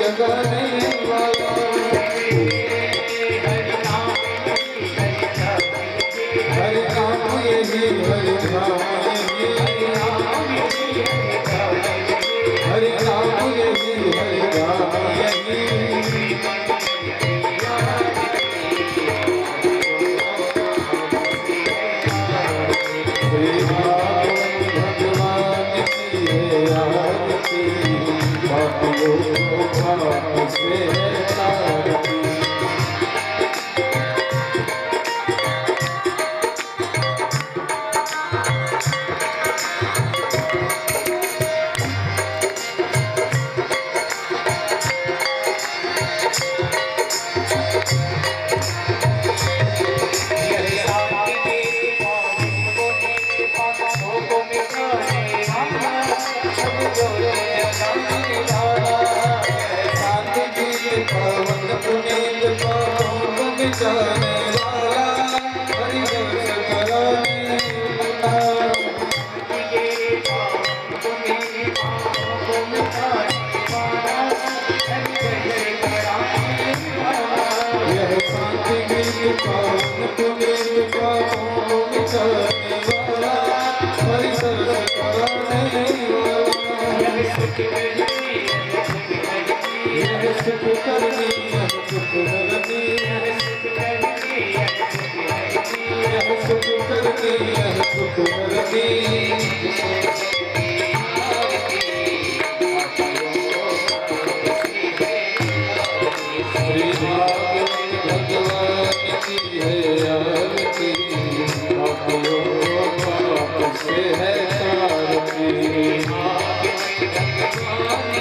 लगाने वाला। हरि नाम यही हरि नाम यही हरि नाम यही हरि नाम यही। श्री भगवान की है आरती, बाबू बाप से है आरती। पवन पुनीत पाप मिटाने वाला, हरि दर्श कराने वाला। यह शांति गीत पवन पुनीत पाप मिटाने वाला, हरि दर्श कराने वाला। यह सुख करनी यह सुख करनी यह सुख करनी यह सुख करनी यह सुख करनी। श्री भगवान की है आरती, बाबू बाप से है आरती। भगवान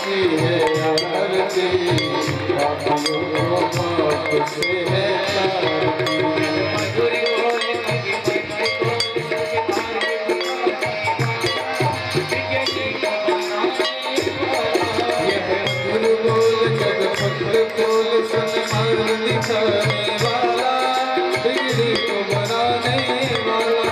की है आरती, बाबू बाप से है आरती। यह मधुर बोल जगपत्र बोल सन्मार्ग दिखाने वाला, बिगड़ी को बनाने वाला।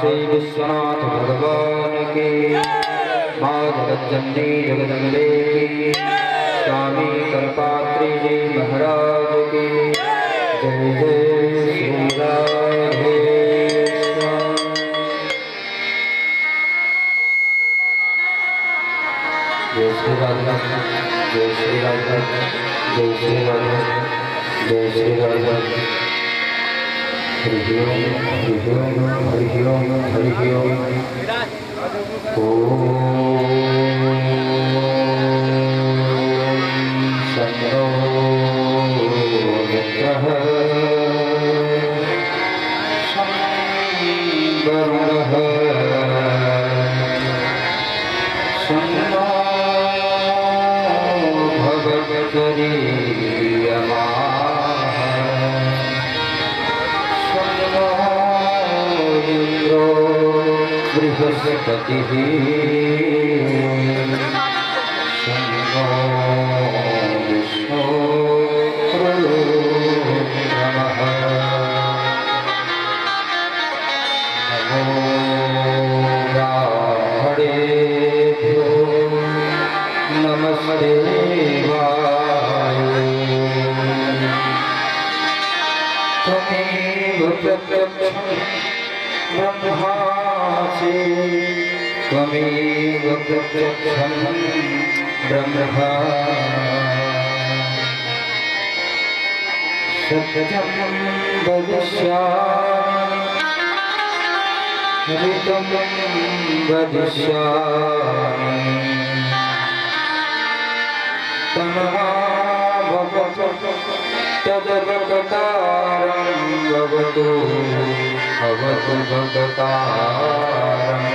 श्री विश्वनाथ भगवान की, माँ जगज्जननी जगदम्बे की, स्वामी करपात्री जी महाराज की जय। जय श्री राधे श्याम। जय श्री राधे, जय श्री राधे, जय श्री राधे, जय श्री राधे। हरि ओम, हरि ओम, हरि ओम, हरि ओम। शन्नो मित्रः शं वरुणः शन्नो भगवद्गीता बृहस्पतिः शन्नो विष्णुरुक्रमः नमो ब्राह्मणेभ्यो नमस्ते त्वमेव प्रत्यक्षं ब्रह्मासि त्वमेव प्रत्यक्षं ब्रह्म सत्यं वदिष्यामि ऋतं वदिष्यामि तन्माभवतु तदवगतारं भवतु भवतु भगतारम्।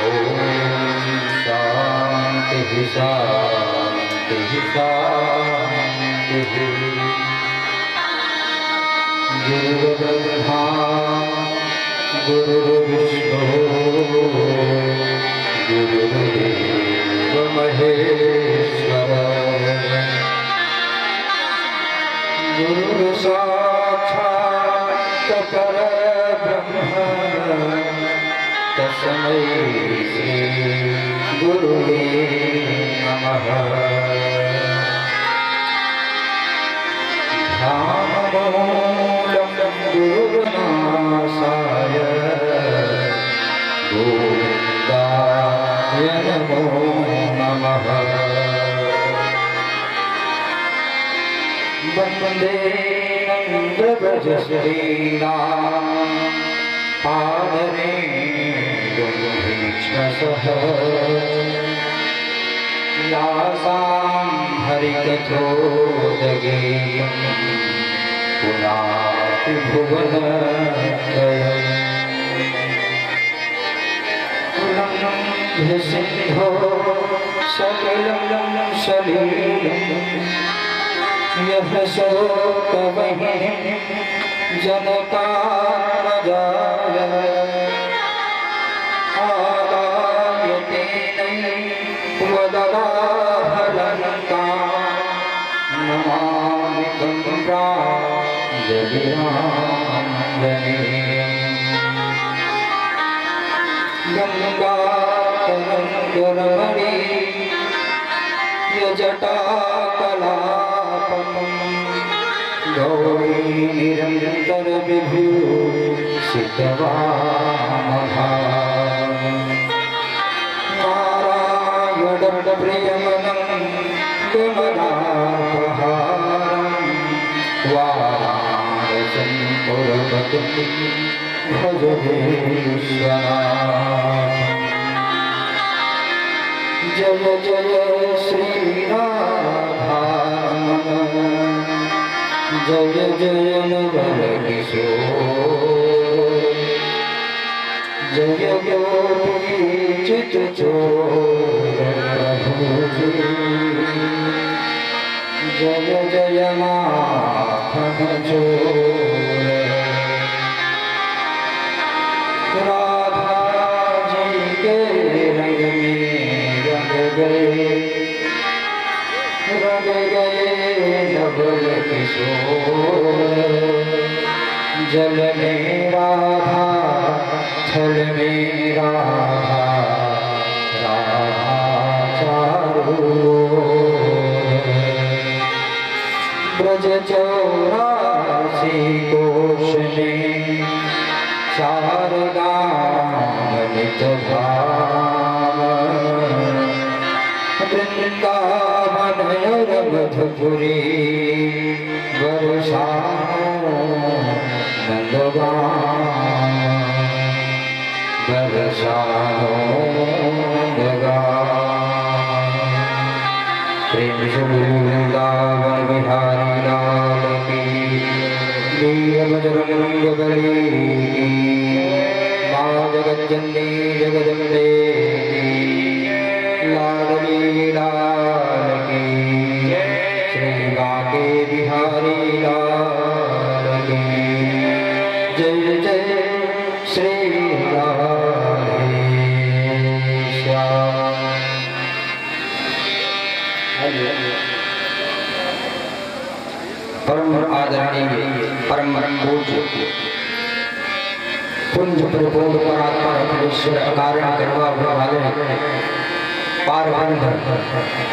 ॐ शान्तिः शान्तिः शान्तिः। गुरुर्ब्रह्मा गुरुर्विष्णुः गुरुर्देवो महेश्वरः गुरुर्साक्षात् परब्रह्म तस्मै श्री गुरुवे नमः। ध्यानमूलं गुरुर्नाशाय गोविन्दाय नमो नमः। वन्दे नन्द्रव्रजश्रीणां पादरेणुभीक्ष्णसः यासां हरिकथोदगेयं पुनाति भुवनत्रयम्। सिन्धो सलिलं सलीलं यः शोकवह्निं जनतामजाय आदाय तेनैवददाहलङ्कां नमामि तं प्राञ्जलिराञ्जनेयम्। गङ्गातरङ्गरमणी यजटाकलापम् गौरी निरन्तरविभूषितवामभागम्। नारायणप्रियमनं कमलापहारं वाराणसीं पुरपतिं भज विश्वनाथम्। जय जय श्रीराधारमण जय जय नवलकिशोर जय गोपीचितचोर प्रभुजी जय जय माखनचोर। राधा जी के रंग में रंग गए नवल किशोर जल में राधा थल में राधा राधा चारों ओर। ब्रज 84 कोश में चार गाम नित धाम। वृंदावन और मधुपुरी बरसानो नंदगाम बरसानो नंदगाम। प्रेम से वृंदावन बिहारी लाल की लील बजरंग बली की माँ जगज्जननी जगदम्बे की लाडली लाल की श्री बांके बिहारी लाल की जय जय श्री राधे श्याम। परम आदरणीय परम पूज्य पुंज परिपूर्ण परात्मा परमेश्वर अकारण करवा वाले पारब्रह्म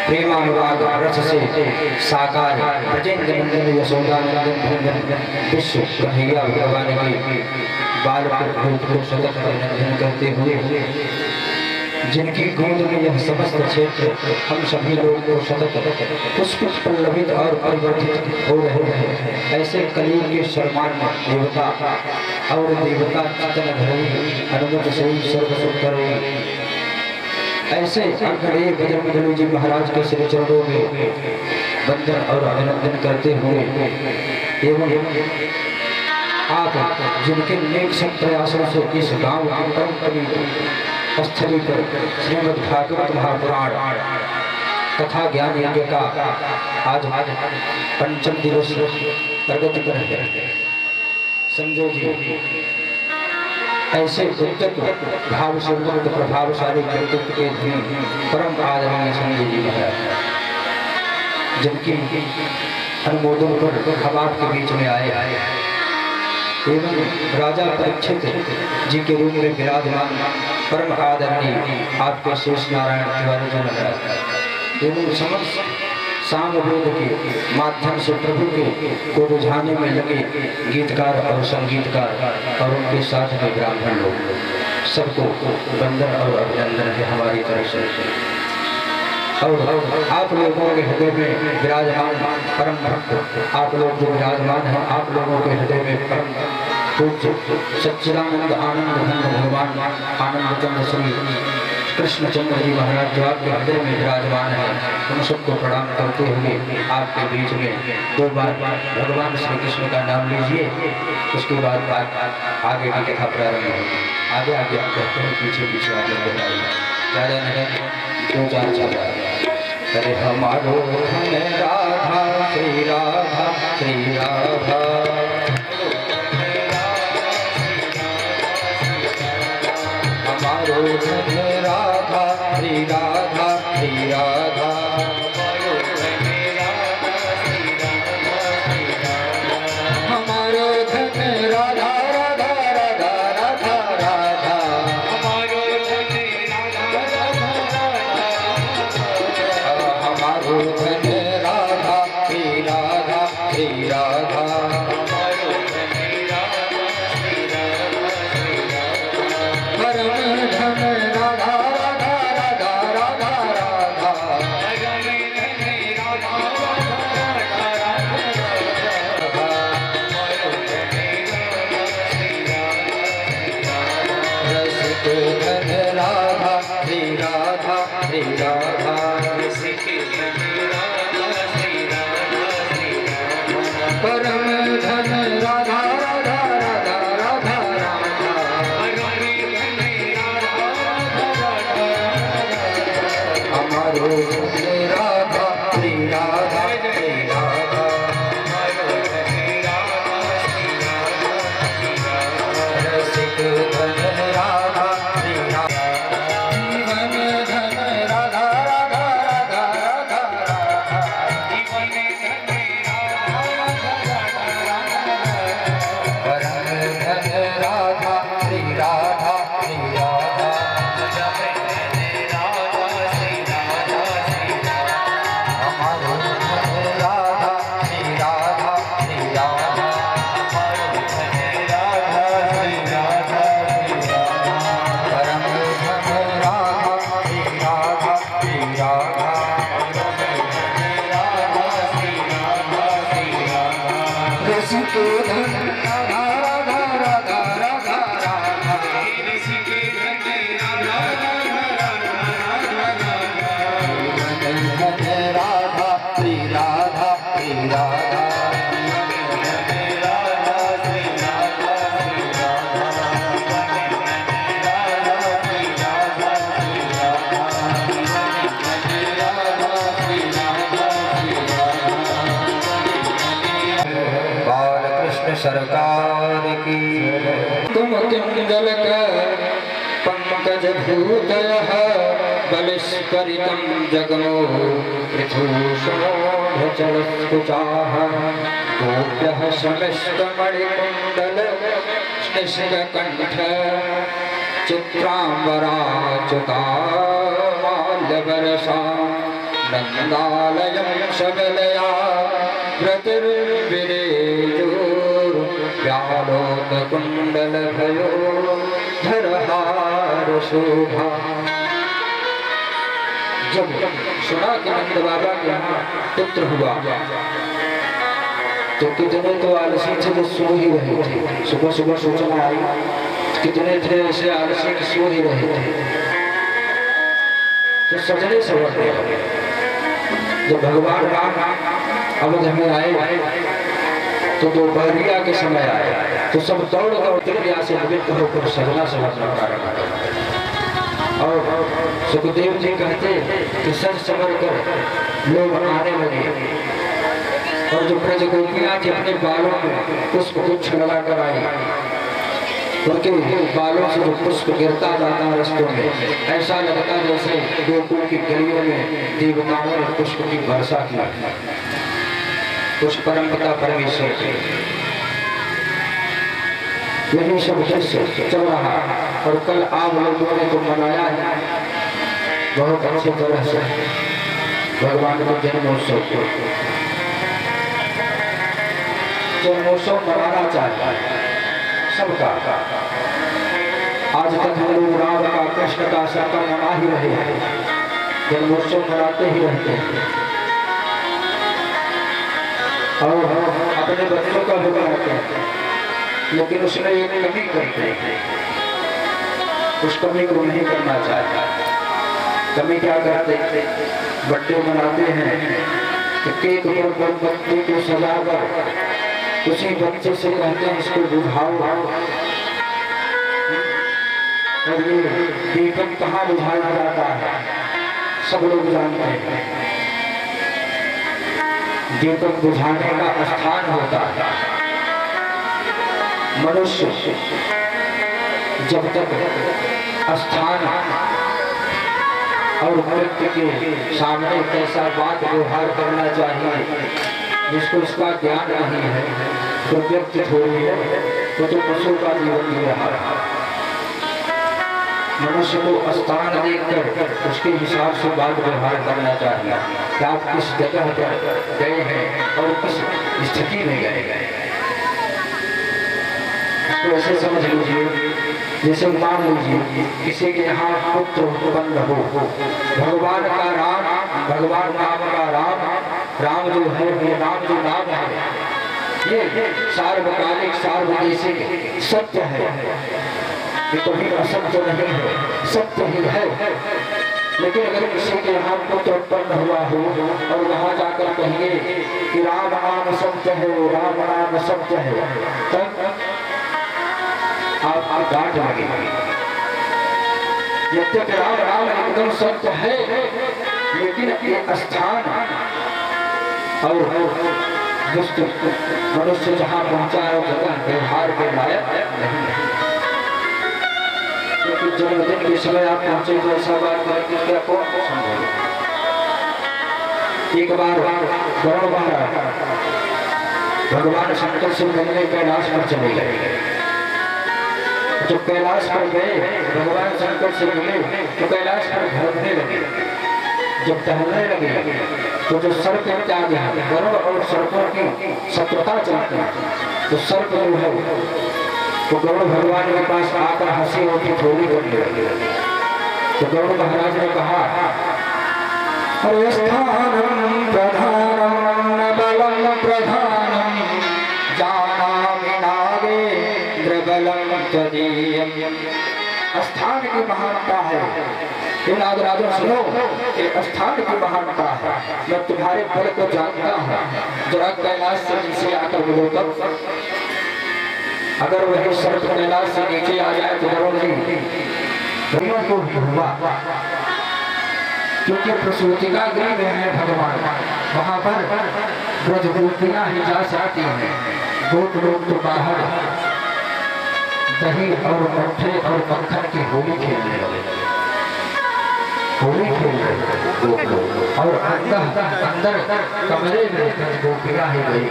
प्रेमानुराग रस से साकार ब्रजेंद्र नंदन यशोदानंदन विश्व कन्हैया भगवान की बालक रूप को सतत अभिनंदन करते हुए जिनकी गोद में यह समस्त क्षेत्र हम सभी लोग को सतत पुष्प पल्लवित और परिवर्तित हो रहे हैं। ऐसे कलयुग के शर्मान देवता और देवता चितन धरी अनुमत से सर्व सुख करे। ऐसे अंकड़े बजरंगबली जी महाराज के श्री चरणों में वंदन और अभिनंदन करते हुए एवं आप जिनके नेक सब प्रयासों से इस गांव की परम पवित्र स्थली पर श्रीमद् भागवत महापुराण कथा ज्ञान यज्ञ का आज पंचम दिवस प्रगति कर रहे हैं। संजय जी ऐसे उद्यत भाव से उन्मुक्त प्रभावशाली व्यक्तित्व के भी परम आदरणीय संजय जी महाराज जिनकी अनुमोदन पर हम आपके बीच में आए एवं राजा परीक्षित जी के रूप में विराजमान परम आदरणीय आपके शेष नारायण तिवारी जी महाराज एवं समस्त सामवेद के माध्यम से प्रभु के को रुझाने में लगे गीतकार और संगीतकार और उनके साथ में ब्राह्मण लोग सबको वंदन और अभिनंदन है हमारी तरफ से। और आप लोगों के हृदय में विराजमान परम भक्त आप लोग जो विराजमान हैं आप लोगों के हृदय में परम पूज्य सच्चिदानंद आनंद घन भगवान आनंद चंद्र श्री कृष्णचंद्र जी महाराज जो आपके हृदय में विराजमान है उन सबको प्रणाम करते हुए आपके बीच में दो बार भगवान श्री कृष्ण का नाम लीजिए। उसके बाद आगे की कथा प्रारंभ होगी। आगे आगे आप कहते हैं पीछे पीछे आगे बताइए ज़्यादा नहीं दो चार चल रहा है। अरे हमारो धन राधा श्री राधा श्री राधा हमारो धन राधा श्री राधा श्री राधा हमारो धन राधा राधा राधा राधा राधा हमारो धन राधा हमारो धन राधा श्री राधा श्री राधा रसिके धन राधा राधा राधा राधा राधा रसिके धन राधा राधा राधा राधा श्री राधा श्री राधा सरकार की तुम कुंडल पंकज भूतय बलिष्करितं जगमो पृथुषोढचलस्कुचाः गोप्यः शमिष्टमणिकुण्डल निष्कण्ठ चित्राम्बराच्युता माल्यवरसा नन्दालयं शबलया व्यालोककुण्डल भयो धरहार शोभा। जब सुना कि नंद बाबा के यहाँ पुत्र हुआ तो कितने तो आलसी थे जो सो ही रहे थे। सुबह सुबह सूचना आई, कितने थे ऐसे आलसी सो ही रहे थे तो सजने सवरने लगे। जब भगवान राम अवध में आए तो दोपहरिया के समय आए तो सब दौड़ दौड़ त्रिया से निवृत्त होकर सजना समझना प्रारंभ कर। और सुखदेव जी कहते कि सज समझ कर लोग आने लगे और जो ब्रज गोपियां थी अपने बालों में पुष्प गुच्छ लगा कर आई। उनके बालों से जो पुष्प गिरता जाता रस्तों में ऐसा लगता जैसे गोकुल की गलियों में देवताओं ने पुष्प की वर्षा की। उस परम पिता परमेश्वर के यही सब दृश्य चल रहा। और कल आप लोगों ने तो मनाया है बहुत अच्छे तरह से भगवान के जन्मोत्सव को। जन्मोत्सव मनाना चाहिए सबका। आज तक हम लोग राम का कृष्ण का सबका मना ही रहे हैं, जन्मोत्सव मनाते ही रहते हैं और अपने बच्चों का भी बनाते हैं। लेकिन उसमें एक कमी करते हैं, उस कमी को नहीं करना चाहिए। कमी क्या करते हैं? बर्थडे मनाते हैं तो केक पर बच्चे को सजाकर उसी बच्चे से कहते हैं इसको बुझाओ। और ये दीपक कहाँ बुझाया जाता है सब लोग जानते हैं। दीपक बुझाने का स्थान होता है। मनुष्य जब तक स्थान और व्यक्ति के सामने कैसा बात व्यवहार करना चाहिए जिसको इसका ज्ञान नहीं है तो व्यक्ति थोड़ी है तो पशु का जीवन जी रहा है। मनुष्य को स्थान देखकर उसके हिसाब से बात व्यवहार करना चाहिए कि आप किस जगह पर गए हैं और किस स्थिति में गए। तो ऐसे समझ लीजिए जैसे मान लीजिए किसी के यहाँ पुत्र उत्पन्न हो, भगवान का राम, भगवान राम का राम, राम जो है वो राम जो नाम है ये सार्वकालिक सार्वदेशिक सत्य है। ये कभी असत्य नहीं है, सत्य ही है। लेकिन अगर किसी के यहाँ पुत्र उत्पन्न हुआ हो और वहां जाकर कहिए कि राम नाम सत्य है, राम नाम सत्य है, तब आप डांट लगेंगे। जब तक राम नाम एकदम सत्य है लेकिन ये स्थान और दुष्ट मनुष्य जहाँ पहुंचा है जगह व्यवहार के लायक नहीं है। क्योंकि जन्मदिन के समय आप पहुंचे तो ऐसा बात करेंगे क्या कौन संभव। एक बार गरुड़ महाराज भगवान शंकर से मिलने कैलाश पर चले गए। जब कैलाश पर गए भगवान शंकर से मिले तो कैलाश पर घूमने लगे। जब टहलने लगे तो जो सर्प इत्यादि है गरुड़ और सर्पों की शत्रुता चलती है तो सर्प जो है तो गरुड़ भगवान के पास आकर हंसी होती थोड़ी करने लगे। तो गरुड़ महाराज ने कहा अरे स्थानम प्रधानम बलम प्रधानम जा महानता है। हे नागराजन सुनो, ये स्थान की महानता है। मैं तुम्हारे बल को जानता हूँ। जरा कैलाश से नीचे आकर मिलो तब। अगर वही सर्प कैलाश से नीचे आ जाए तो डरोगी को भी हुआ, क्योंकि प्रसूतिका गृह में है भगवान, वहां पर ब्रज गोपियां ही जा सकती हैं। गोप लोग तो बाहर दही और मट्ठे और मक्खन की होली खेलने लगे, होली खेल रहे और अंदर कमरे में ब्रज गोपियां ही गई।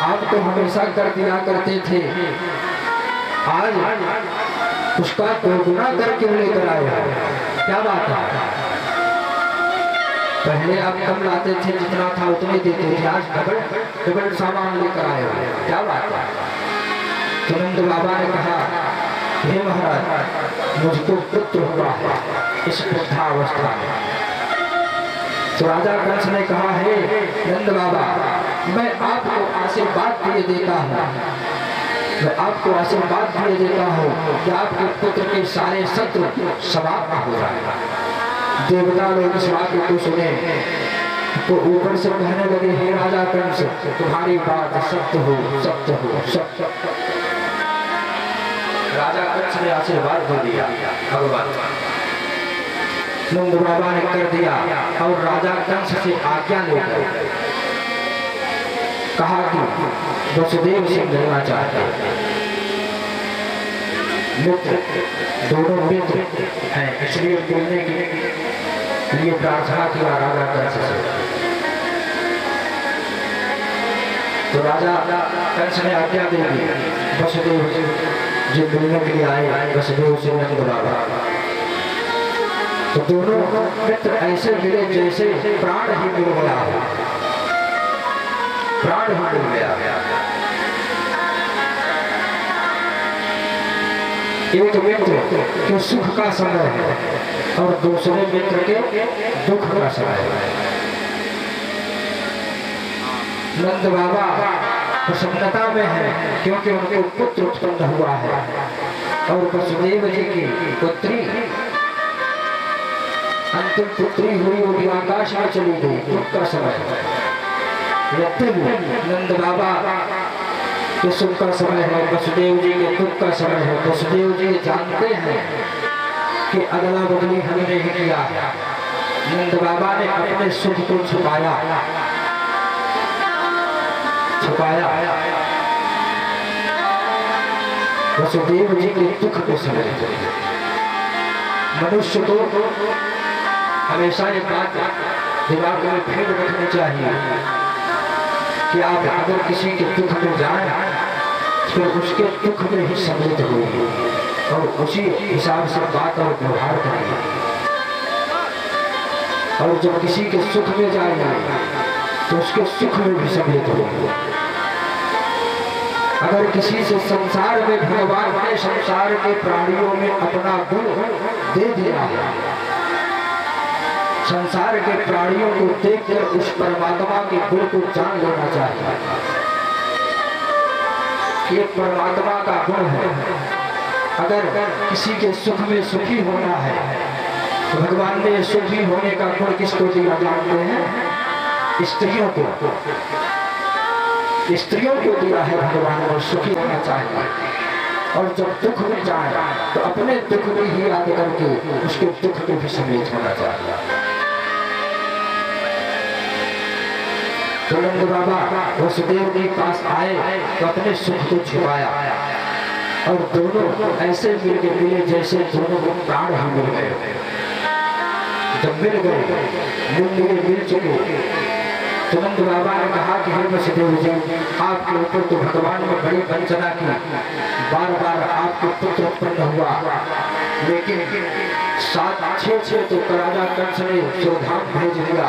आप तो हमेशा कर दिया करते थे, आज उसका दोगुना करके लेकर आए हो, क्या बात है? पहले आप कम लाते थे, जितना था उतने देते थे, आज डबल सामान लेकर आए हो, क्या बात है? तो नंद बाबा ने कहा, हे महाराज, मुझको पुत्र हुआ है इस वृद्धावस्था में। तो राजा कंस ने कहा, हे नंद बाबा, मैं आपको आशीर्वाद दिए देता हूँ, मैं आपको आशीर्वाद दिए देता हूँ कि आपके पुत्र के सारे शत्रु समाप्त हो जाएगा। देवता लोग इस बात को सुने तो ऊपर से कहने लगे, हे राजा कंस, तुम्हारी बात सत्य हो, सत्य हो, सत्य। राजा कंस ने आशीर्वाद दे दिया, भगवान नंद बाबा ने कर दिया और राजा कंस से आज्ञा लेकर कहा कि वसुदेव से मिलना चाहते मित्र, दोनों मित्र हैं, इसलिए मिलने के लिए प्रार्थना किया राजा कंस से। तो राजा कंस ने आज्ञा दे दी, वसुदेव जी मिलने के लिए आए, वसुदेव से नंद बाबा। तो दोनों मित्र ऐसे मिले जैसे प्राण ही मिल गया हो, प्राण ही मिल गया। एक मित्र के सुख का समय है और दूसरे मित्र के दुख का समय है। नंद बाबा प्रसन्नता में है क्योंकि उनको पुत्र उत्पन्न हुआ है और वसुदेव जी की पुत्री अंतिम पुत्री हुई, वो भी आकाश में चली गई, दुख का समय। नंद बाबा के सुख का समय है, वसुदेव जी के दुख का समय है। वसुदेव जी जानते हैं कि अदला बदली हमने नहीं किया, नंद बाबा ने अपने सुख को छुपाया, वसुदेव जी के दुख को समझते। मनुष्य को हमेशा ये बात दिमाग में फिर रखनी चाहिए कि आप अगर किसी के दुख में जाए तो उसके दुख में ही सम्मिलित होंगे और उसी हिसाब से बात और व्यवहार करेंगे, और जब किसी के सुख में जाएंगे तो उसके सुख में भी सम्मिलित होंगे। अगर किसी से संसार में भगवान ने संसार के प्राणियों में अपना गुण दे दिया है, संसार के प्राणियों को देखकर उस परमात्मा के गुण को जान लेना चाहिए। ये परमात्मा का गुण है। अगर किसी के सुख में सुखी होना है तो भगवान ने सुखी होने का गुण किसको दिया जानते हैं? स्त्रियों को, स्त्रियों को दिया है भगवान ने, सुखी होना चाहिए। और जब दुख में जाए तो अपने दुख में ही याद करके उसके दुख में भी समेत होना चाहिए। तो नंद बाबा वसुदेव के पास आए तो अपने सुख को छिपाया और दोनों ऐसे मिले जैसे दोनों को प्राण ही मिल गए। जब मिल गए, मिल चुके, तो नंद बाबा ने कहा कि हे वसुदेव जी, आपके ऊपर तो भगवान ने बड़ी वंचना की, बार बार आपके पुत्र उत्पन्न हुआ, लेकिन 7-6 तो राजा कंस ने शिवधाम भेज दिया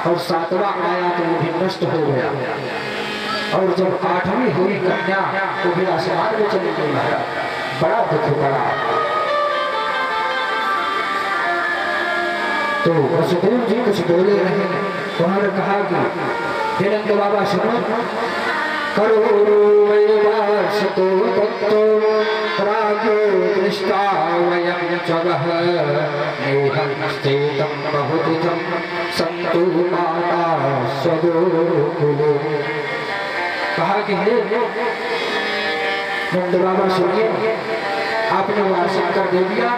और 7वां आया तो वो भी नष्ट हो गया, और जब 8वीं हुई कन्या तो भी आसमान में चली गई। बड़ा दुख पड़ा। तो वसुदेव जी कुछ बोले नहीं, उन्होंने कहा कि हे नंद बाबा सुनो, करोर्वैवार्षतो तत्तो राजो दृष्टा वयं च वः नेहं स्थितं बहुविधं सन्तु माता स्वगोकुले। कहा कि हे नंद बाबा सुनिए, आपने वार्षिक कर दे दिया।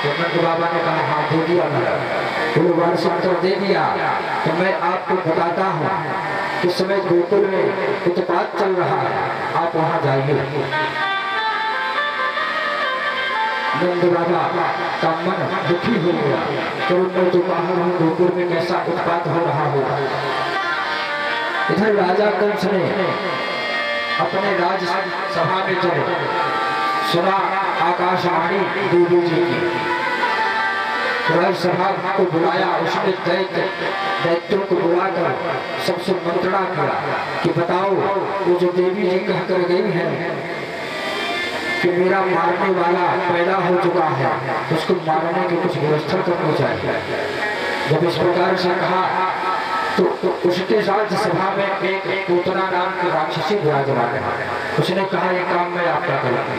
तो नंद बाबा ने कहा हाँ दे दिया मेरा, वो वार्षिक कर दे दिया। तो मैं आपको बताता हूँ कि समय गोकुल में उत्पात चल रहा है, आप वहां जाइए। नंद बाबा का मन दुखी हो गया, तो मैं तो बाहर हूँ, गोकुल में कैसा उत्पात हो रहा होगा। इधर राजा कंस ने अपने राज सभा में चले सुना आकाशवाणी देवी जी की। राजसभा को बुलाया, उसने दैत्यों को बुलाकर सबसे मंत्रणा किया कि बताओ वो जो देवी जी कह कर गई है कि मेरा मारने वाला पैदा हो चुका है, उसको मारने की कुछ व्यवस्था करनी चाहिए। जब इस प्रकार से कहा तो उसके साथ सभा में एक पूतना नाम की राक्षसी विराजमान है। उसने कहा ये काम मैं आपका करूंगा।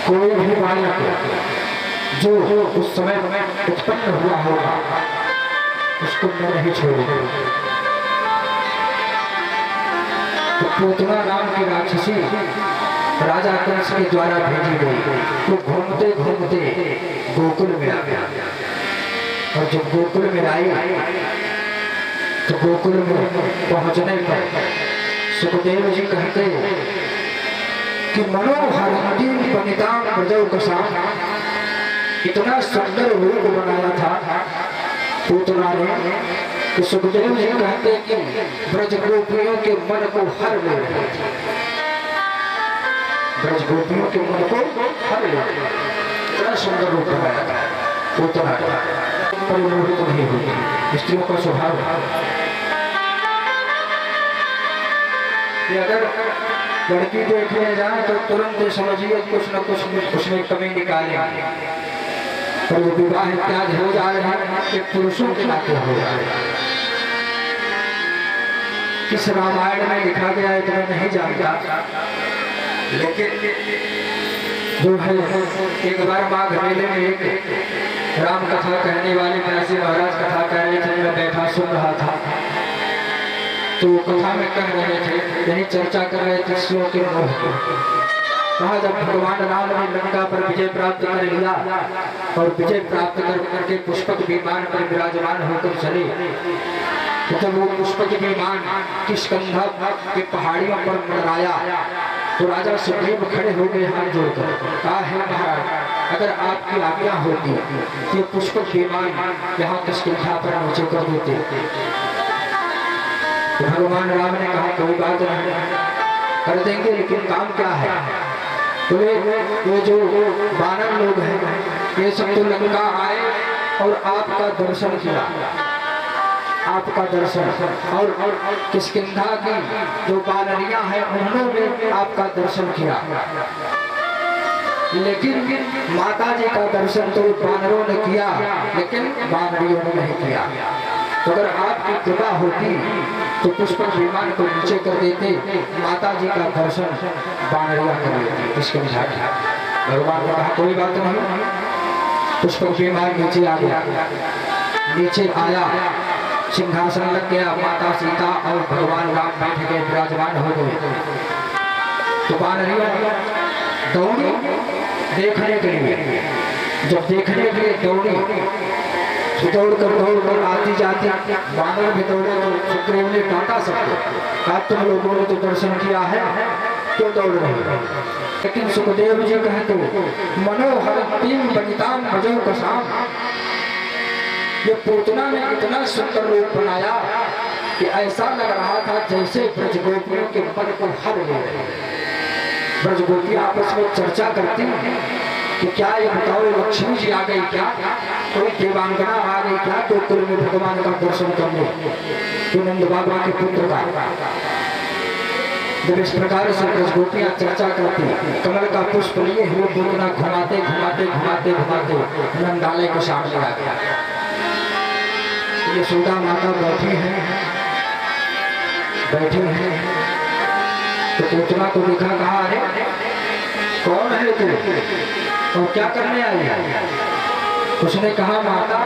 कोई भी बालक जो उस समय में उत्पन्न हुआ होगा उसको मैं नहीं छोड़ूंगा। तो पूतना नाम की राक्षसी राजा कंस के द्वारा भेजी गई। तो घूमते घूमते गोकुल में आ गया, और जब गोकुल में आई तो गोकुल में पहुंचने पर सुखदेव जी कहते कि मनोहरती वनितां ब्रजौकसां, इतना सुंदर रूप बनाया था पूतना ने कि सुखदेव जी कहते कि ब्रज गोपियों के मन को हर ले, ब्रज गोपियों के मन को हर ले। इतना सुंदर रूप बनाया था पूतना, परिमोहित नहीं होती, स्त्रियों का स्वभाव है कि अगर लड़की देखने जाए तो तुरंत समझिए कुछ न कुछ उसमें कमी निकालेंगे। और वो विवाह इत्यादि हो जा रहे हैं कि पुरुषों के नाते हो रहा है। किस रामायण में लिखा गया है तो मैं नहीं जानता, लेकिन जो है एक बार माँ मेले में एक राम कथा कहने वाले व्यासी महाराज कथा कह रहे थे, मैं बैठा सुन रहा था। तो कथा में कह रहे थे, यही चर्चा कर रहे थे शिव के मोह को। कहा जब भगवान राम ने लंका पर विजय प्राप्त कर लिया और विजय प्राप्त करके पुष्पक विमान पर विराजमान होकर चले, तो जब वो पुष्पक विमान किष्किंधा के पहाड़ियों पर मंडराया तो राजा सुग्रीव खड़े हो गए हाथ जोड़कर। कहा है महाराज, अगर आपकी आज्ञा होती तो ये पुष्पक विमान यहाँ किष्किंधा पर नीचे कर देते। तो भगवान राम ने कहा कोई बात नहीं, कर देंगे, लेकिन काम क्या है। तो ये जो वानर लोग हैं ये सब तो लंका आए और आपका दर्शन किया, आपका दर्शन, और किष्किंधा की जो वानरियां हैं उन्होंने आपका दर्शन किया, लेकिन माता जी का दर्शन तो वानरों ने किया लेकिन वानरियों ने नहीं किया। तो अगर आपकी कृपा होती तो पुष्पक विमान को नीचे कर देते, माता जी का दर्शन वानरियां कर लेती किष्किंधा की। भगवान ने कहा कोई बात नहीं। पुष्पक विमान नीचे आ गया, नीचे आया, सिंहासन लग गया, माता सीता और भगवान राम बैठ गए, विराजमान हो गए। तो वानरियां दौड़ी देखने के लिए, जब देखने के लिए दौड़ी दौड़ कर आती जाती, वानर भी दौड़े तो सुग्रीव ने डांटा सबको, कहा तुम लोगों ने तो दर्शन किया है, क्यों दौड़ रहे हो। लेकिन सुखदेव जी कहते मनोहरतीं वनितां ब्रजौकसां, ये पूतना ने इतना सुंदर रूप बनाया कि ऐसा लग रहा था जैसे ब्रज गोपियों के मन को हर ले रहे। ब्रज गोपियां आपस में चर्चा करती कि क्या ये बताओ लक्ष्मी जी आ गई क्या, कोई देवांगना आ गई क्या गोकुल में भगवान का दर्शन करने, तो नंद बाबा के पुत्र का। जब इस प्रकार से ब्रज गोपियां चर्चा करती, कमल का पुष्प लिए हुए पूतना घुमाते घुमाते घुमाते घुमाते नंदालय के सामने आ गया। यशोदा माता बैठी है तो पूतना को देखा, कहा अरे कौन है तू और क्या करने आई है? उसने कहा माता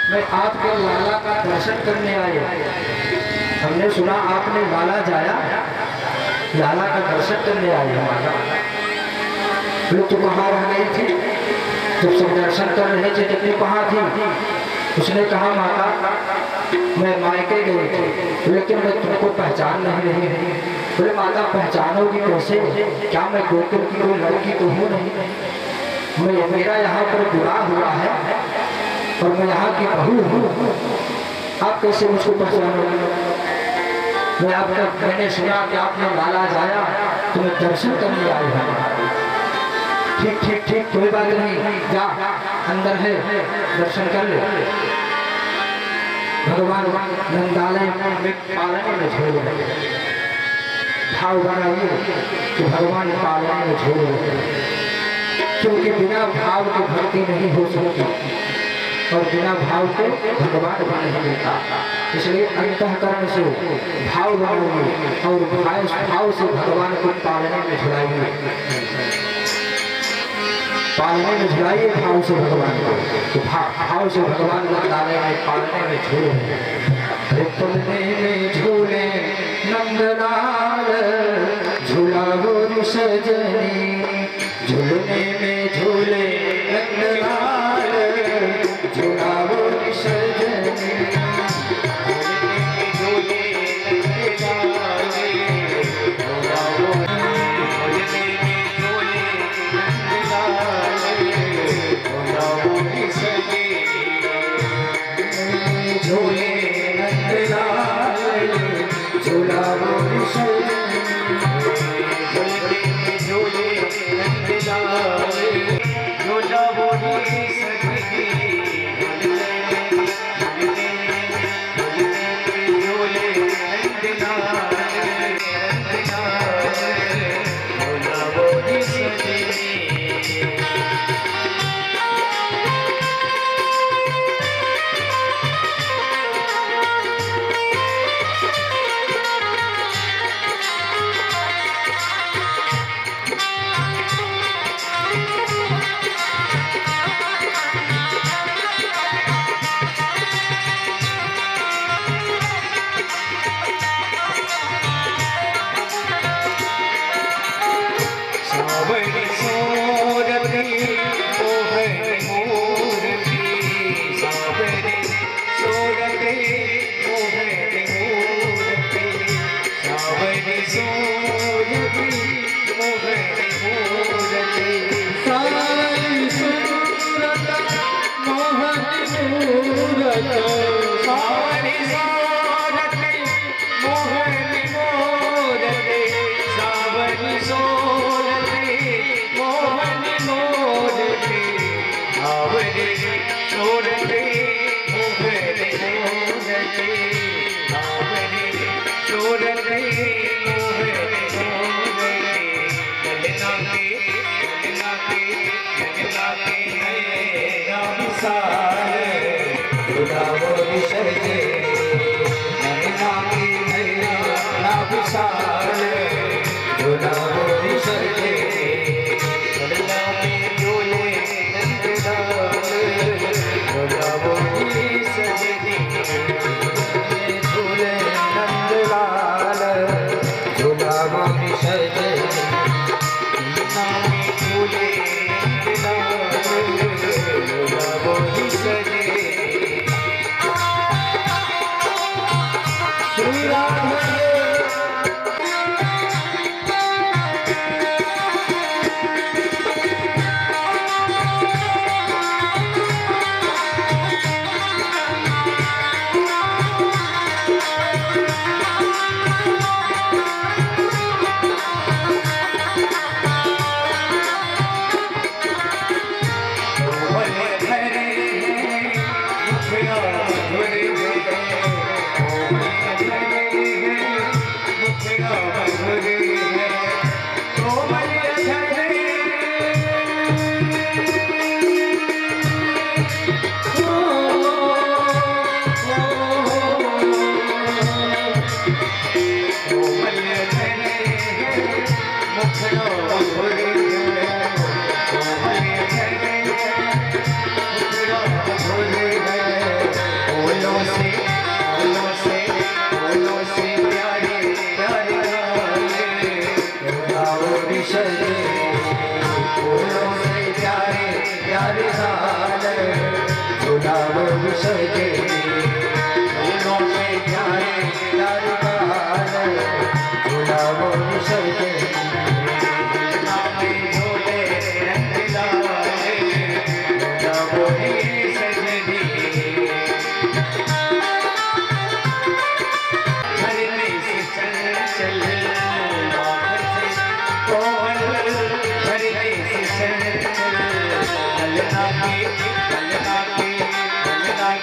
मैं आपके लाला का दर्शन करने आई। हमने सुना आपने लाला जाया, लाला का दर्शन करने आई है माता। बोले तू कहाँ रह गई थी? जब सब दर्शन कर रहे थे तब कहाँ थी? उसने कहा माता मैं मायके गई थी लेकिन मैं तुमको पहचान नहीं रही। बोले माता पहचानोगी कैसे? क्या मैं गोकुल की कोई लड़की तो हूँ नहीं? मेरा यहाँ पर विवाह हुआ है और मैं यहाँ की बहू हूँ, आप कैसे मुझको पहचानोगे? मैं आपका मैंने सुना कि आपने लाला जाया तो मैं दर्शन करने आई हूँ। ठीक ठीक ठीक, कोई बात नहीं, जा अंदर है दर्शन कर ले। भगवान नंदालय में पालने में झोल रहे, भाव बनाइए कि भगवान पालने में झोल रहे, क्योंकि बिना भाव के भक्ति नहीं हो सकती और बिना भाव के भगवान भी नहीं मिलता। इसलिए अंतःकरण से भाव बनाइए और भाव से भगवान को पालने में झुलाइए, पालने में झुलाइए भाव से भगवान को, तो भाव से भगवान को डालने में पालने में झूले। तुलने में झूले नंदलाल झूला गोरी सजनी, झूलने में झूले नंदलाल झूला गोरी सजनी।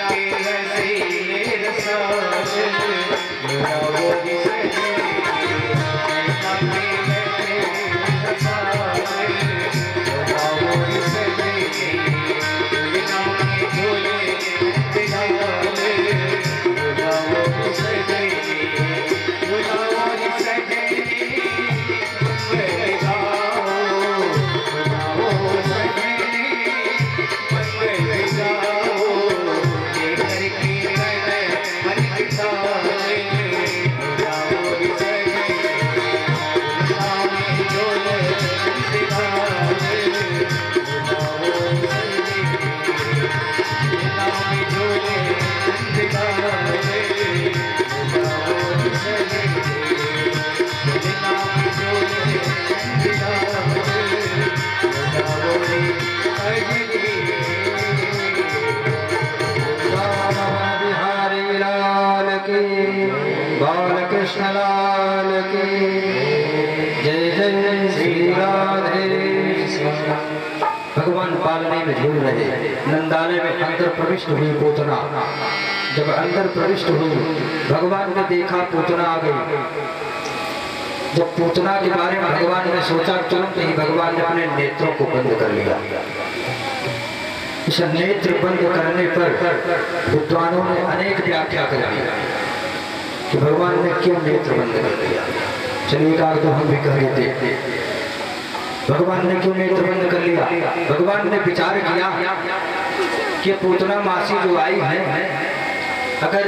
के रसीले रसाले गोदावरी सजनी नैना के रसीले रसाले गोदावरी सजनी नैना के झोले दिलाले गोदावरी सजनी गोदावरी सजनी बालकृष्ण लाल की जय जय श्री राधे। भगवान पालने में झूल रहे, नंदालय में अंदर प्रविष्ट हुई पूतना। जब अंदर प्रविष्ट हुई, भगवान ने देखा पूतना आ गई। जब पूतना के बारे में भगवान ने सोचा, तुरंत ही भगवान ने अपने नेत्रों को बंद कर लिया। इस नेत्र बंद करने पर विद्वानों ने अनेक व्याख्या कर दी कि भगवान ने क्यों नेत्र बंद कर दिया। चलिए एक आध तो हम भी कह रहे थे, भगवान ने क्यों नेत्र बंद कर लिया। भगवान ने विचार किया कि पूतना मासी जो आई है, अगर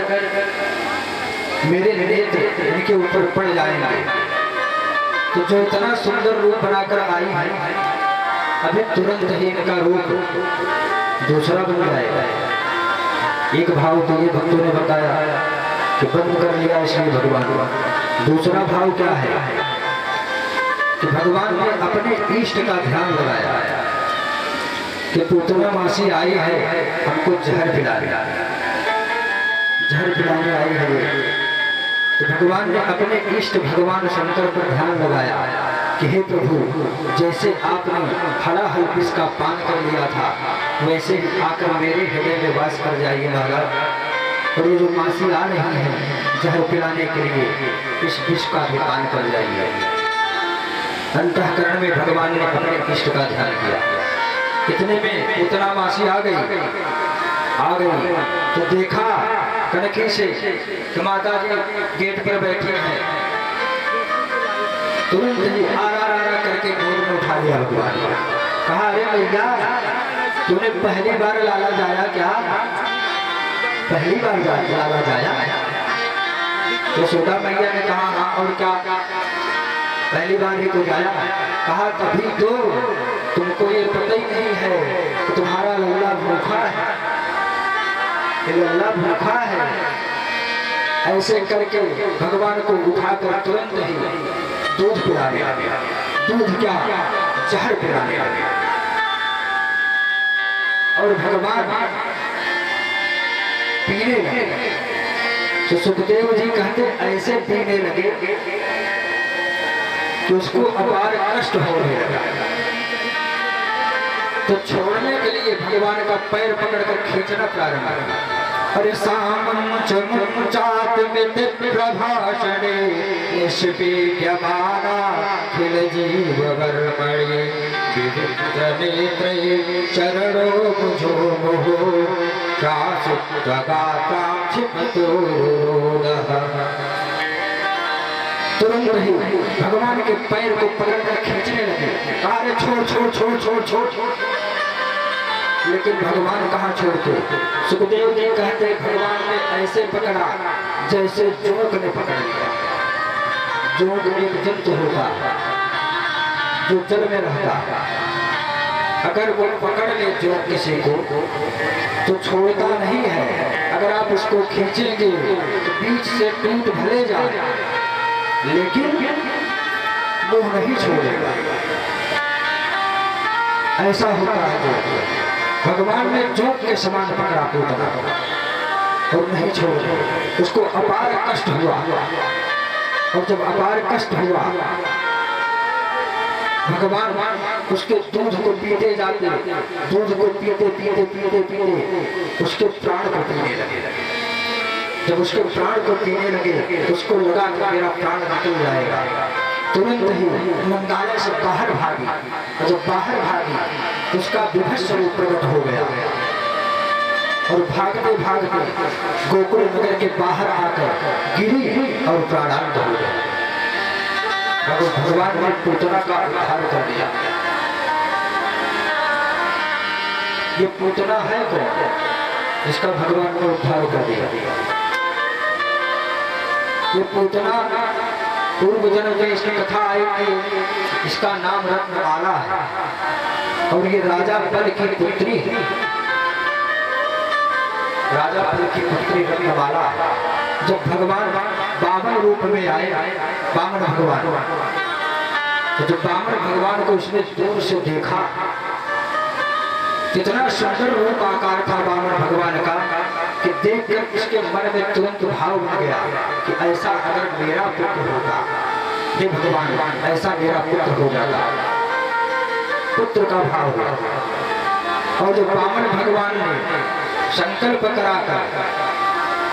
मेरे नेत्र इनके ऊपर पड़ जाएंगे तो जो इतना सुंदर रूप बनाकर आई है, अभी तुरंत ही इनका रूप दूसरा बन जाएगा। एक भाव तो ये भक्तों ने बताया कि बंद कर लिया इसलिए भगवान। दूसरा भाव क्या है कि भगवान ने अपने इष्ट का ध्यान लगाया कि पूतना मासी आई है, हमको जहर पिलाने आई है। तो भगवान ने अपने इष्ट भगवान शंकर पर ध्यान लगाया कि हे प्रभु, जैसे आपने हलाहल पिस का पान कर लिया था, वैसे ही आकर मेरे हृदय में वास कर जाइए महाराज। और ये जो मासी आ रही है जहर पिलाने के लिए, इस विष का भी पान कर जाइए। अंतःकरण में भगवान ने अपने इष्ट का ध्यान किया। इतने में पूतना मासी आ गई। तो देखा कनखी से कि माता जी गेट पर बैठी हैं। तुरंत ही आरा करके गोद में उठा लिया भगवान। कहा, अरे भैया, तूने पहली बार लाला जाया क्या? पहली बार लाला जाया? तो यशोदा मैया ने कहा, हाँ और क्या, पहली बार ही तो जाया। कहा, तभी तो तुमको ये पता ही नहीं है कि तुम्हारा लल्ला भूखा है, लल्ला भूखा है। ऐसे करके भगवान को उठाकर तुरंत ही दूध पिलाने लगे। दूध क्या, जहर पिलाने लगे। और भगवान पीने लगे। तो सुखदेव जी कहते ऐसे पीने लगे कि उसको अपार कष्ट होने लगा। तो छोड़ने के लिए भगवान का पैर पकड़कर खींचना प्रारंभ किया। अरे सामंचात मिति प्रभाषणे निष्पीड्यमाना खिल जीव वर्मणि विविध नेत्रे चरणो मुझो मोहो तुरंत ही भगवान के पैर को पकड़कर खींचने लगे। अरे छोड़। लेकिन भगवान कहाँ छोड़ते। सुखदेव जी कहते भगवान ने ऐसे पकड़ा जैसे जोंक ने पकड़ लिया। जोंक एक जंतु होता जो जल में रहता, अगर वो पकड़ ले जोंक किसी को तो छोड़ता नहीं है। अगर आप उसको खींचेंगे तो बीच से टूट भले जाए, लेकिन वो नहीं छोड़ेगा। ऐसा होता है। भगवान ने जोंक के समान पकड़ा पूतना और नहीं छोड़ा। उसको अपार कष्ट हुआ। और जब अपार कष्ट हुआ भगवान उसके दूध को पीते जाते, दूध को पीते पीते पीते पीते उसके प्राण को पीने लगे। जब उसके प्राण को पीने लगे उसको लगा कि मेरा प्राण निकल जाएगा। तुरंत ही मंदालय से बाहर भागी, और जब बाहर भागी तो उसका विभत्स रूप प्रकट हो गया और भागते भागते गोकुल नगर के बाहर आकर गिरी और प्राणांत हो गया। भगवान ने पूतना का उद्धार कर दिया। ये पूतना है कौन जिसका भगवान ने उद्धार कर दिया? ये पूतना पूर्व जन्म में इसकी कथा आई थी, इसका नाम रत्नमाला है और ये राजा बल की पुत्री है। राजा बल की पुत्री रत्नमाला। जब भगवान बामन रूप में आए, बामन भगवान, तो जब बामन भगवान को उसने दूर से देखा, कितना सुंदर रूप आकार था बामन भगवान का कि देखकर उसके मन में तुरंत भाव बन गया कि ऐसा अगर मेरा पुत्र होगा, हे भगवान, ऐसा मेरा पुत्र हो जाता। पुत्र का भाव हुआ। और जब बामन भगवान ने संकल्प कराकर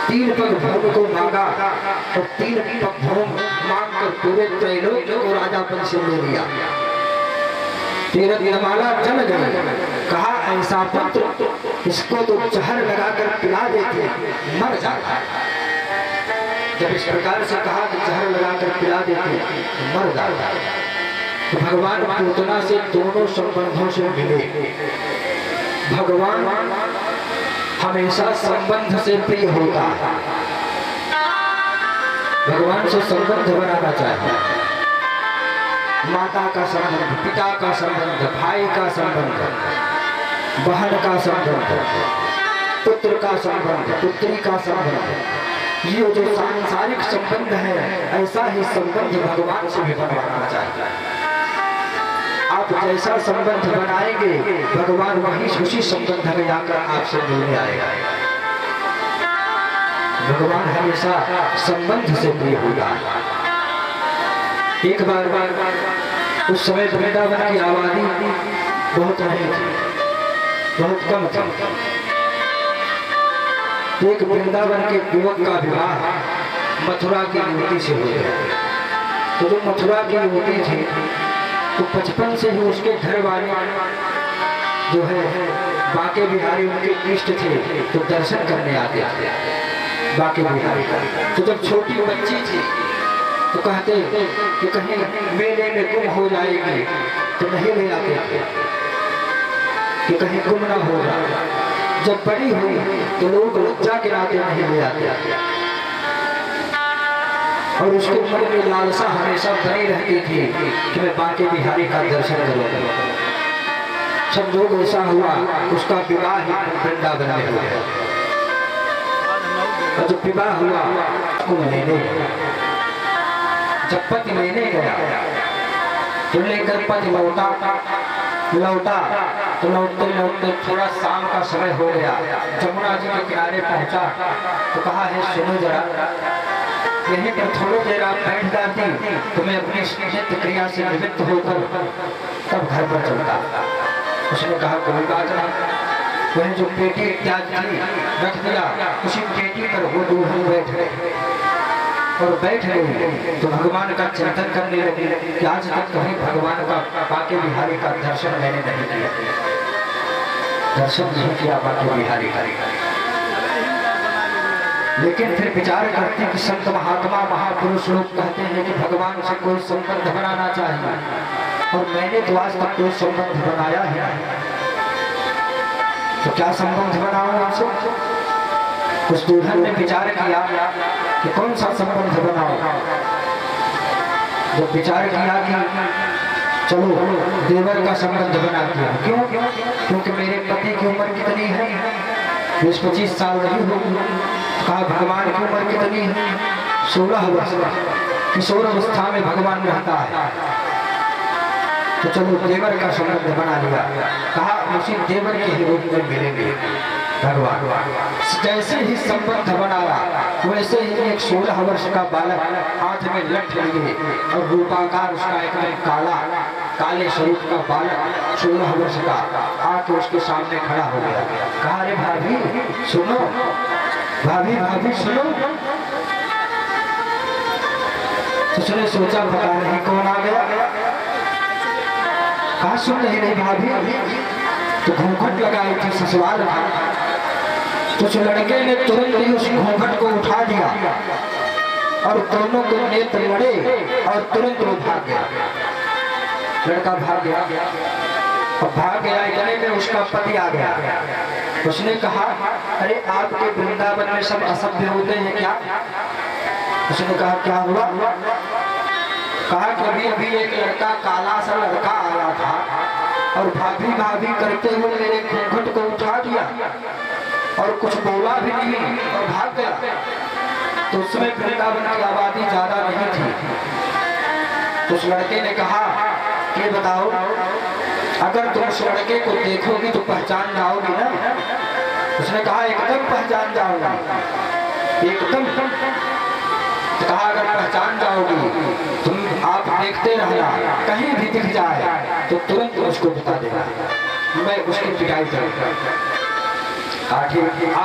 3 पग भूमि को मांगा और 3 पग भूमि मांगकर पूरे त्रैलोक को राजापन से ले लिया। रत्नमाला जल गई। कहा ऐसा पुत्र, इसको तो जहर लगाकर पिला देते मर जाता। जब इस प्रकार से कहा कि जहर लगाकर पिला देते मर जाता, तो भगवान पूतना से दोनों संबंधों से मिले। भगवान हमेशा संबंध से प्रिय होता है। भगवान से संबंध बनाना चाहिए। माता का संबंध, पिता का संबंध, भाई का संबंध, बहन का संबंध, पुत्र का संबंध, पुत्री का संबंध, ये जो सांसारिक संबंध है, ऐसा ही संबंध भगवान से भी बनवाना चाहिए। आप जैसा संबंध बनाएंगे भगवान वही उसी संबंध में आकर आपसे मिलने आएगा। भगवान हमेशा संबंध से प्रिय होगा। एक बार उस समय वृंदावन की आबादी बहुत नहीं थी, बहुत कम थी। एक वृंदावन के युवक का विवाह मथुरा की युवती से हो गया। तो जो मथुरा की युवती थी तो बचपन से ही उसके घर वाले जो है बांके बिहारी उनके इष्ट थे, तो दर्शन करने आते थे बांके बिहारी का। तो जब छोटी बच्ची थी तो कहते कि कहीं मेले में गुम हो जाएगी तो नहीं ले आते थे कि कहीं गुम ना हो जाए। जब बड़ी हुई तो लोग लज्जा के नाते नहीं ले आते और उसके मन में लालसा हमेशा बनी रहती थी कि मैं बांके बिहारी का दर्शन करूंगा। संजोग ऐसा हुआ उसका विवाह ही वृंदावन में हुआ। और जब विवाह हुआ उसको लेने जब पति लेने गया तो लेकर पति लौटा तो लौटते लौटते थोड़ा शाम का समय हो गया। जमुना जी के किनारे पहुंचा तो कहा है सुनो जरा, यहीं पर थोड़ी देर आप बैठ जाती तो मैं अपनी नित्य क्रिया से निवृत्त होकर तब घर पर चलता। उसने कहा कोई बात नहीं। वही जो पेटी इत्यादि थी रख दिया, उसी पेटी पर वो दूल्हन बैठ गए और बैठ गए तो भगवान का चिंतन करने लगे कि आज तक कहीं भगवान का बांके बिहारी का दर्शन मैंने नहीं किया, दर्शन नहीं किया बांके बिहारी का। लेकिन फिर विचार करते कि संत महात्मा महापुरुष लोग कहते हैं कि भगवान से कोई संबंध बनाना चाहिए और मैंने तो आज तक कोई संबंध बनाया ही नहीं, तो क्या संबंध बनाऊं आपसे? उस दुल्हन ने विचार किया कि कौन सा संबंध बनाओ। जब विचार किया कि चलो देवर का संबंध बनाते हैं। क्यों? क्योंकि मेरे पति की उम्र कितनी है? 20-25 साल नहीं होगी। कहा भगवान की उम्र कितनी है? 16 वर्ष। किशोर अवस्था में भगवान रहता है, तो चलो देवर का संबंध बना लिया। कहा उसी देवर के ही रूप में मिलेंगे भगवान। जैसे ही संबंध बनाया वैसे ही एक 16 वर्ष का बालक हाथ में लठ लिए और रूपाकार उसका एकदम काला काले स्वरूप का बालक 16 वर्ष का आके उसके सामने खड़ा हो गया। कहा, अरे भाभी सुनो, भाभी भाभी सुनो। तो उसने सोचा पता नहीं कौन आ गया। कहा, सुन नहीं रही भाभी? तो घूंघट लगाई थी, ससुराल था। तो उस लड़के ने तुरंत ही उस घूंघट को उठा दिया और दोनों के नेत्र लड़े और तुरंत वो भाग गया। लड़का भाग गया और भाग गया, इतने में उसका पति आ गया। उसने कहा, अरे आपके वृंदावन में सब असभ्य होते हैं क्या? उसने कहा, क्या हुआ? कहा, कभी अभी एक लड़का, काला सा लड़का आया था और भाभी भाभी करते हुए मेरे घूंघट को उठा दिया और कुछ बोला भी नहीं और भाग गया। तो उसमें वृंदावन की आबादी ज्यादा नहीं थी। तो उस लड़के ने कहा कि बताओ, अगर तुम उस लड़के को देखोगी तो पहचान जाओगी ना? उसने कहा, एकदम पहचान जाऊंगा, एकदम। तो कहा, अगर पहचान जाओगी तुम आप देखते रहना, कहीं भी दिख जाए तो तुरंत उसको बता देना, मैं उसकी पिटाई करूंगा। आ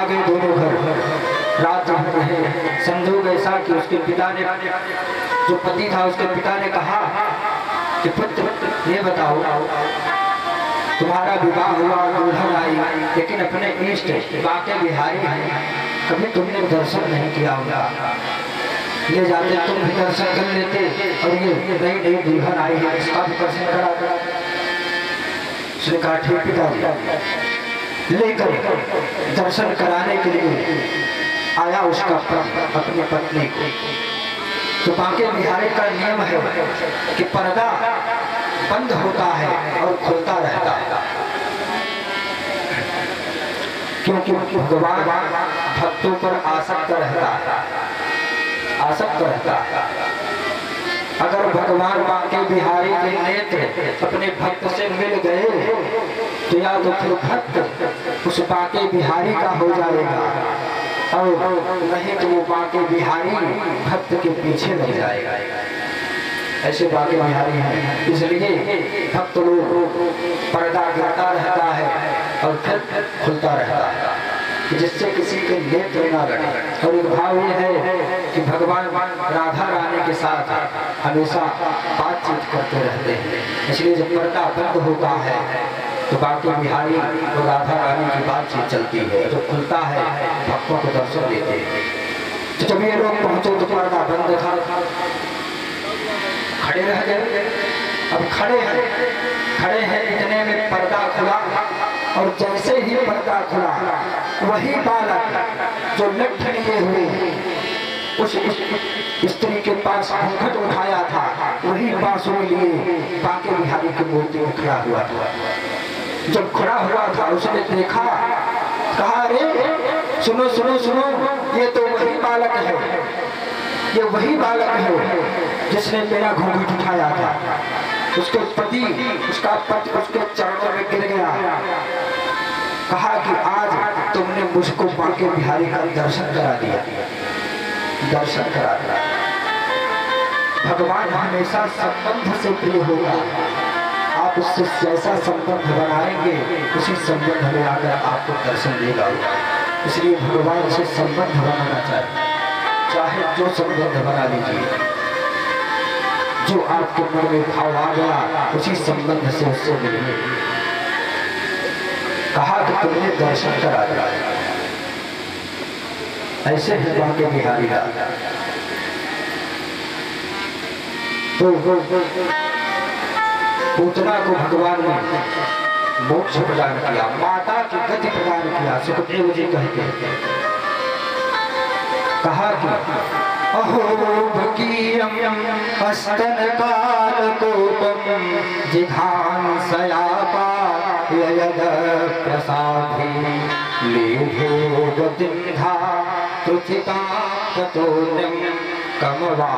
गए दोनों घर। रात भर रहे। संजोग ऐसा कि उसके पिता ने, जो पति था उसके पिता ने कहा कि पुत्र ये बताओ, तुम्हारा विवाह हुआ, दुल्हन आई, लेकिन अपने इष्ट बाके बिहारी हैं, कभी तुमने दर्शन नहीं किया होगा। ले जाते तुम भी दर्शन कर लेते और ये नई नई दुल्हन आई है, इसका भी दर्शन करा। उसने कहा, ठीक पिताजी। लेकर दर्शन कराने के लिए आया उसका अपनी पत्नी को। तो बांके बिहारी का नियम है कि पर्दा बंद होता है और खुलता रहता है, क्योंकि भगवान भक्तों पर आसक्त रहता है, आसक्त रहता है। अगर भगवान बांके बिहारी के नेत्र अपने भक्त से मिल गए तो या तो फिर भक्त उस बांके बिहारी का हो जाएगा और नहीं तो वो बांके बिहारी भक्त के पीछे लग जाएगा। ऐसे बांके बिहारी हैं, इसलिए भक्त लोग पर्दा गिरता रहता है और फिर खुलता रहता है, जिससे किसी के नेत्र न लगे। और एक भाव ये है कि भगवान राधा रानी के साथ हमेशा बातचीत करते रहते हैं, इसलिए जब पर्दा बंद होता है तो बांके बिहारी और राधा रानी की बातचीत चलती है, जब खुलता है भक्तों को दर्शन देते हैं। तो जब ये लोग पहुंचे तो पर्दा बंद था, खड़े रह गए। अब खड़े हैं इतने में पर्दा खुला और जैसे ही पर्दा खुला वही बालक जो लठ लिए हुए उस स्त्री के पास घूंघट उठाया था, वही बांसुरी लिए बांके बिहारी की मूर्ति में खड़ा हुआ था। जब खड़ा हुआ था उसने देखा, कहा, अरे सुनो सुनो सुनो, ये तो वही बालक है, ये वही बालक है जिसने मेरा घूंघट उठाया था। उसके पति, उसका पति उसके चरणों में गिर गया। कहा कि आज तुमने मुझको बांके बिहारी का दर्शन करा दिया, दर्शन करा दिया। भगवान हमेशा संबंध से प्रिय होगा, आप उससे जैसा संबंध बनाएंगे उसी संबंध में आकर आपको दर्शन देगा। इसलिए भगवान से संबंध बनाना चाहिए, चाहे जो संबंध बना लीजिए, जो आपके मन में भाव आ गया उसी संबंध से उससे मिलिए। कहा कि तुमने दर्शन करा दिया। ऐसे ही बांके बिहारी का तो पूतना को भगवान ने मोक्ष प्रदान किया, माता की गति प्रदान किया। सुखदेव जी कहते हैं, कहा कि अहोभकीयं हस्तन कालकोटं जिघान सयापा ययद प्रसादि लेभो गतिन्धा तुथिता ततोन्यं कमवा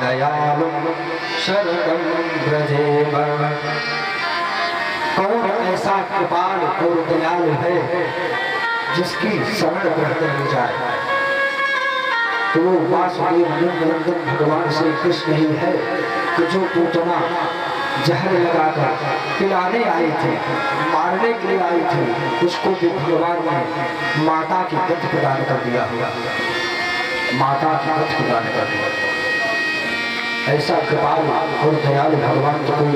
दयालुं शरणं व्रजेम। कौन ऐसा कृपाल और दयालु है जिसकी शरण ग्रहण हो जाए? तो वो वासुदेव नंदन भगवान श्री कृष्ण ही है कि जो पूतना जहर लगाकर पिलाने आई थी, मारने के लिए आई थी, उसको भी भगवान ने माता की गति प्रदान कर दिया हुआ, माता की गति प्रदान कर दिया। ऐसा कृपालु और दयालु भगवान तो कोई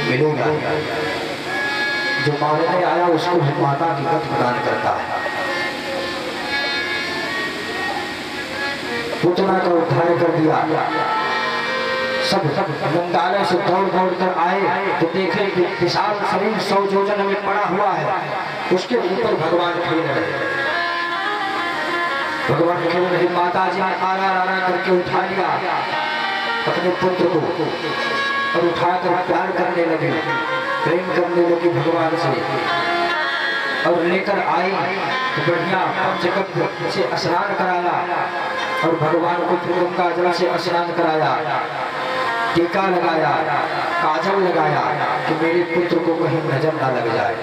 मिलेगा नहीं। जो मारने आया उसको भी माता की गति प्रदान करता है। पुतना का उद्धार कर दिया। सब नंदालय से दौड़ दौड़ कर आए तो देखे कि विशाल शरीर 100 योजन में पड़ा हुआ है, उसके ऊपर भगवान खेल रहे। भगवान खेल रहे, माता जी ने आरा आरा करके उठा लिया अपने पुत्र को और उठाकर प्यार करने लगे, प्रेम करने लगी भगवान से और लेकर आई तो बढ़िया पंचगव्य से स्नान कराया और भगवान को फिर गंगा जल से स्नान कराया, टीका लगाया, काजल लगाया कि मेरे पुत्र को कहीं नजर ना लग जाए,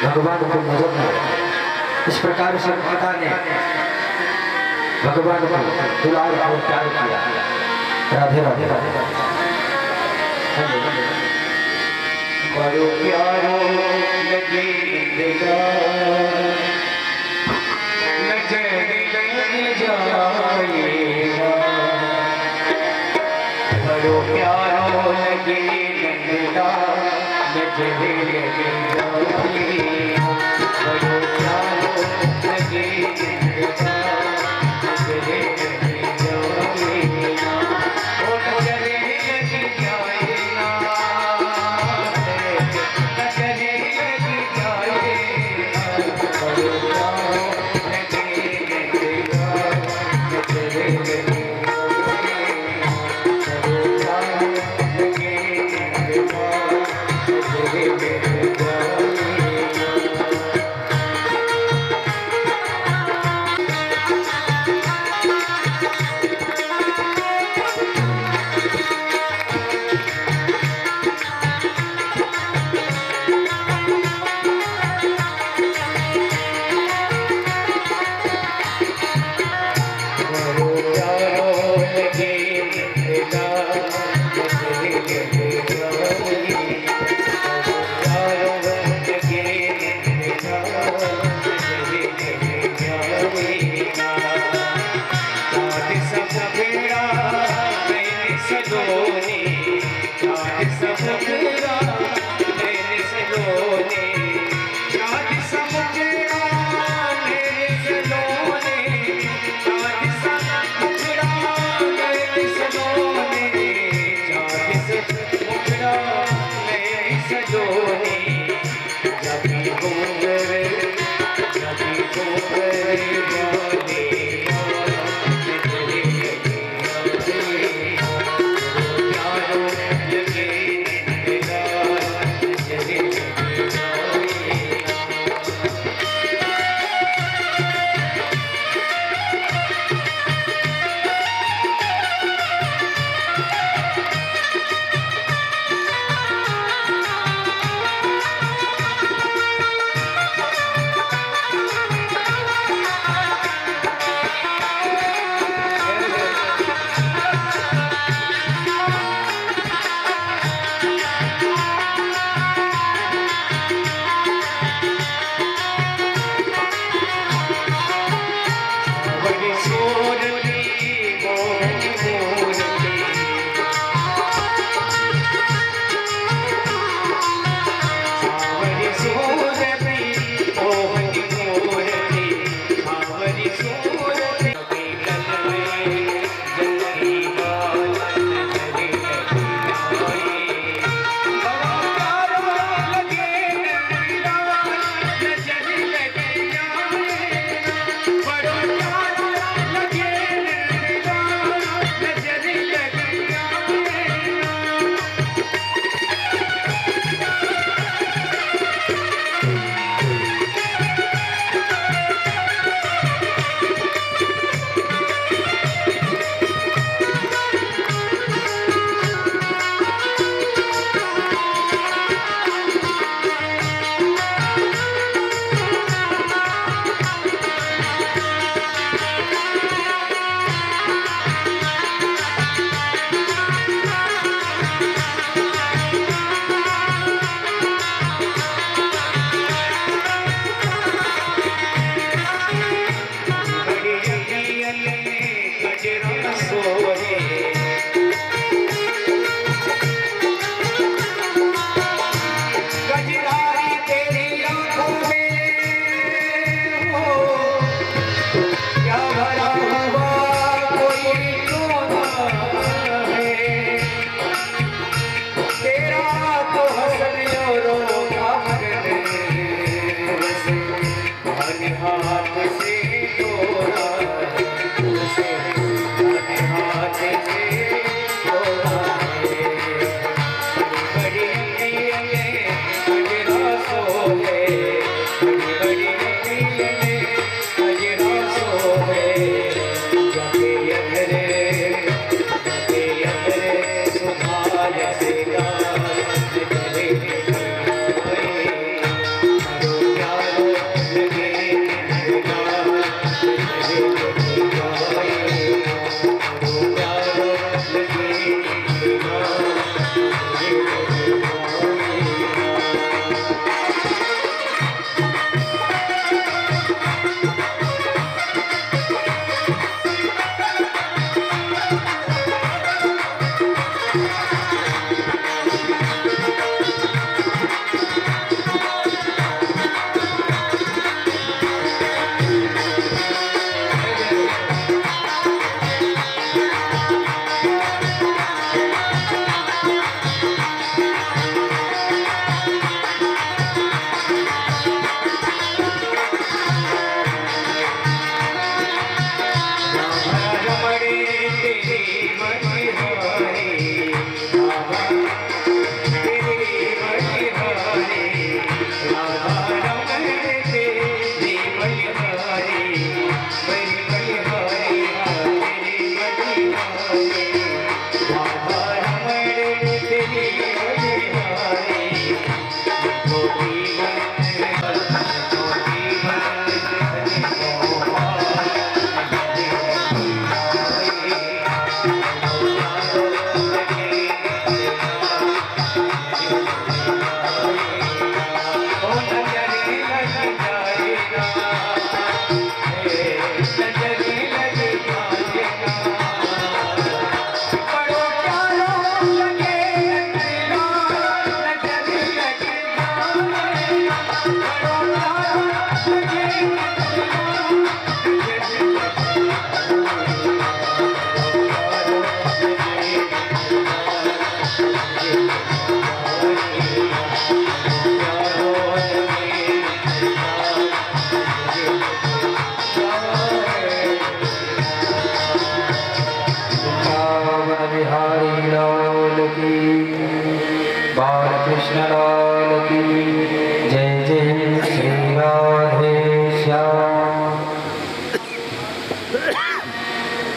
भगवान को नजर न लगे। इस प्रकार से माता ने भगवान को दुलार और प्यार किया। राधे राधे राधे बड़ो प्यारो लगे नजर लग जाएगा, बड़ो प्यारो लगे नंदा नजर लग जाएगा, बड़ो प्यारो लगे नंदा नजर लग जाएगा, ओ नजर लग जाएगा, नजर लग जाएगा, बड़ो प्यारो लगे नंदा नजर लग जाएगा, बड़ो प्यारो लगे नंदा नजर लग जाएगा।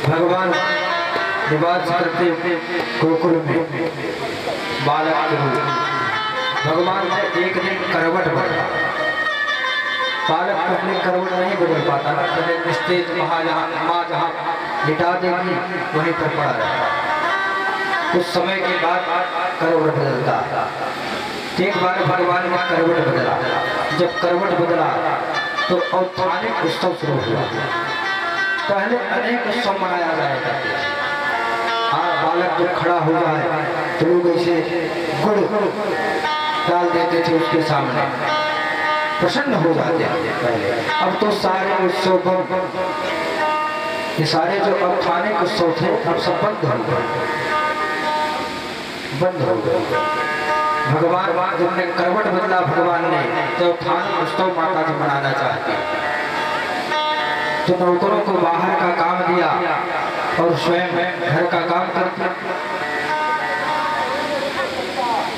भगवान निवास करते गोकुल में बालक के रूप। भगवान ने एक दिन करवट बदला। बालक पहले करवट नहीं बदल पाता ना, पहले निस्तेज माँ जहाँ लिटा देगी वहीं पर पड़ा रहता। कुछ समय के बाद करवट बदलता। एक बार भगवान ने करवट बदला। जब करवट बदला तो औपचारिक उत्सव शुरू हुआ। पहले अनेक उत्सव मनाया जाएगा। बालक जब खड़ा हो जाए तो लोग ऐसे गुड़ डाल देते थे उसके सामने, प्रसन्न हो जाते थे पहले। अब तो सारे उत्सव ये सारे जो औपचारिक उत्सव थे अब सब बंद हो गए, बंद हो गए। भगवान जब ने करवट बदला भगवान ने तो औपचारिक उत्सव माता जी मनाना चाहती, तो नौकरों को बाहर का काम दिया और स्वयं घर का काम करती।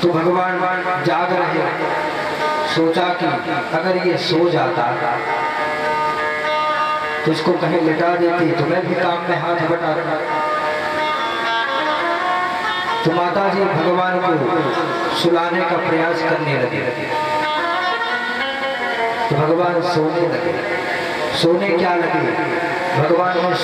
तो भगवान जाग रहे, सोचा कि अगर ये सो जाता तो इसको कहीं लिटा देती तो मैं भी काम में हाथ बटाता। तो माता जी भगवान को सुलाने का प्रयास करने लगे। तो भगवान सोने लगे। सोने क्या लगे, भगवान